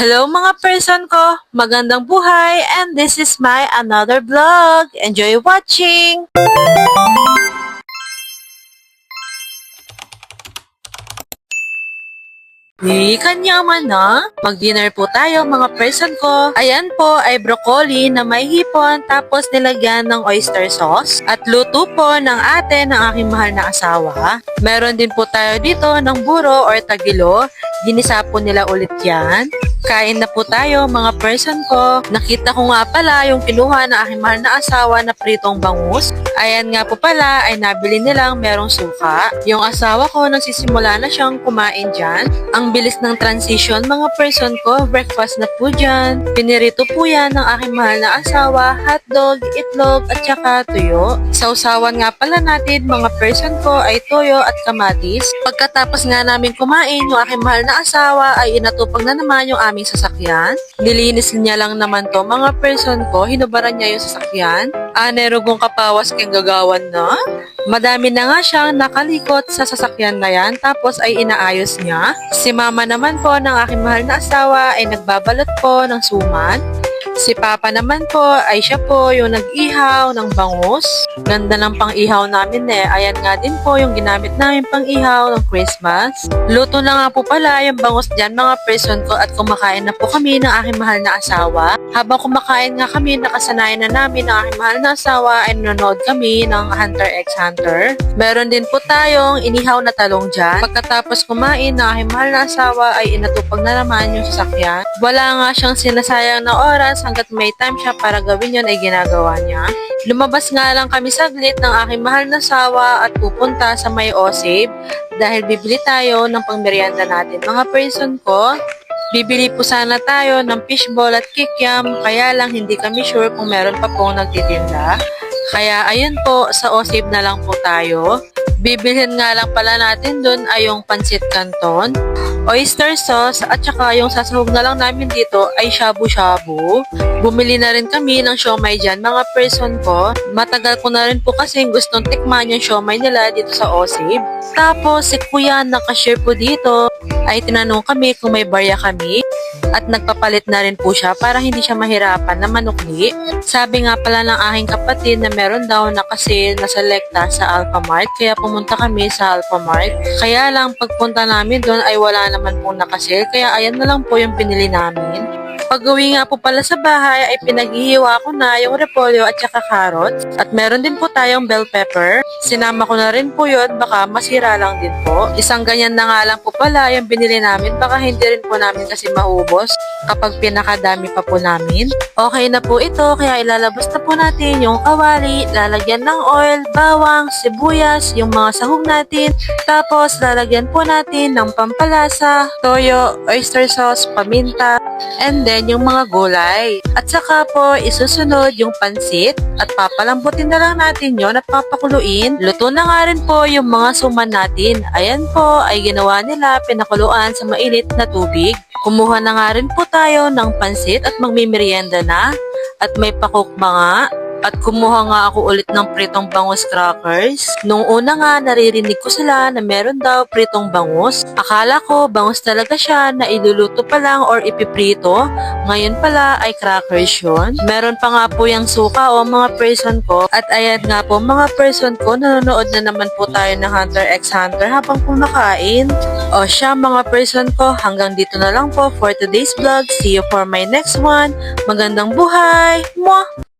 Hello mga person ko, magandang buhay and this is my another vlog. Enjoy watching! Kanyaman na, mag-dinner po tayo mga person ko. Ayan po ay broccoli na may hipon tapos nilagyan ng oyster sauce at luto po ng ate ng aking mahal na asawa. Meron din po tayo dito ng buro or tagilo, ginisa po nila ulit yan. Kain na po tayo mga person ko. Nakita ko nga pala yung kinuha ng aking mahal na asawa na pritong bangus. Ayan nga po pala ay nabili nilang merong suka. Yung asawa ko nagsisimula na siyang kumain dyan. Ang bilis ng transition mga person ko, breakfast na po dyan. Pinirito po yan ng aking mahal na asawa, hotdog, itlog at saka tuyo. Sausawan nga pala natin mga person ko ay toyo at kamatis. Pagkatapos nga namin kumain, yung aking mahal na asawa ay inatupag na naman yung aming sasakyan. Nilinis niya lang naman to mga person ko, hinubaran niya yung sasakyan. Nerugong kapawas keng gagawan na. Madami na nga siyang nakalikot sa sasakyan na yan tapos ay inaayos niya. Si mama naman po ng aking mahal na asawa ay nagbabalot po ng suman. Si Papa naman po ay siya po yung nag-ihaw ng bangus. Ganda ng pang-ihaw namin eh. Ayan nga din po yung ginamit namin pang-ihaw ng Christmas. Luto na nga po pala yung bangus dyan mga person ko at kumakain na po kami ng aking mahal na asawa. Habang kumakain nga kami, nakasanayan na namin ng aking mahal na asawa ay nanonood kami ng Hunter x Hunter. Meron din po tayong inihaw na talong dyan. Pagkatapos kumain ng aking mahal na asawa ay inatupag na naman yung sasakyan. Wala nga siyang sinasayang na oras hanggat may time siya para gawin yun ay ginagawa niya. Lumabas nga lang kami saglit ng aking mahal na asawa at pupunta sa may Osave dahil bibili tayo ng pangmeryenda natin. Mga person ko, bibili po sana tayo ng fishball at kikiam kaya lang hindi kami sure kung meron pa pong nagtitinda. Kaya ayun po, sa Osave na lang po tayo. Bibilhin nga lang pala natin dun ay yung pancit canton, oyster sauce at saka yung sasahog na lang namin dito ay shabu-shabu. Bumili na rin kami ng siomay dyan mga person ko. Matagal ko na rin po kasi gustong tikman yung siomay nila dito sa Osave. Tapos si kuya na cashier po dito ay tinanong kami kung may barya kami at nagpapalit na rin po siya para hindi siya mahirapan na manukli. Sabi nga pala ng aking kapatid na meron daw na kasi na selecta sa Alphamart kaya pumunta kami sa Alphamart. Kaya lang pagpunta namin doon ay wala naman pong nakasale kaya ayan na lang po yung pinili namin. Pag-uwi nga po pala sa bahay ay pinaghihiwa ko na yung repolyo at saka carrots. At meron din po tayong bell pepper. Sinama ko na rin po yun, baka masira lang din po. Isang ganyan na nga lang po pala yung binili namin, baka hindi rin po namin kasi maubos kapag pinakadami pa po namin. Okay na po ito, kaya ilalabas na po natin yung kawali, lalagyan ng oil, bawang, sibuyas, yung mga sahog natin. Tapos lalagyan po natin ng pampalasa, toyo, oyster sauce, paminta, and then yung mga gulay. At saka po, isusunod yung pansit at papalambutin na lang natin yon at papakuluin. Luto na nga rin po yung mga suman natin. Ayan po, ay ginawa nila, pinakuluan sa mainit na tubig. Kumuha na nga rin po tayo ng pansit at magmimerienda na. At may pakukma nga. At kumuha nga ako ulit ng pritong bangus crackers. Nung una nga, naririnig ko sila na meron daw pritong bangus. Akala ko bangus talaga siya na iluluto pa lang or ipiprito. Ngayon pala ay crackers yun. Meron pa nga po yung suka o mga person ko. At ayan nga po mga person ko, nanonood na naman po tayo ng Hunter x Hunter habang kumakain. O siya mga person ko, hanggang dito na lang po for today's vlog. See you for my next one. Magandang buhay! Mwah!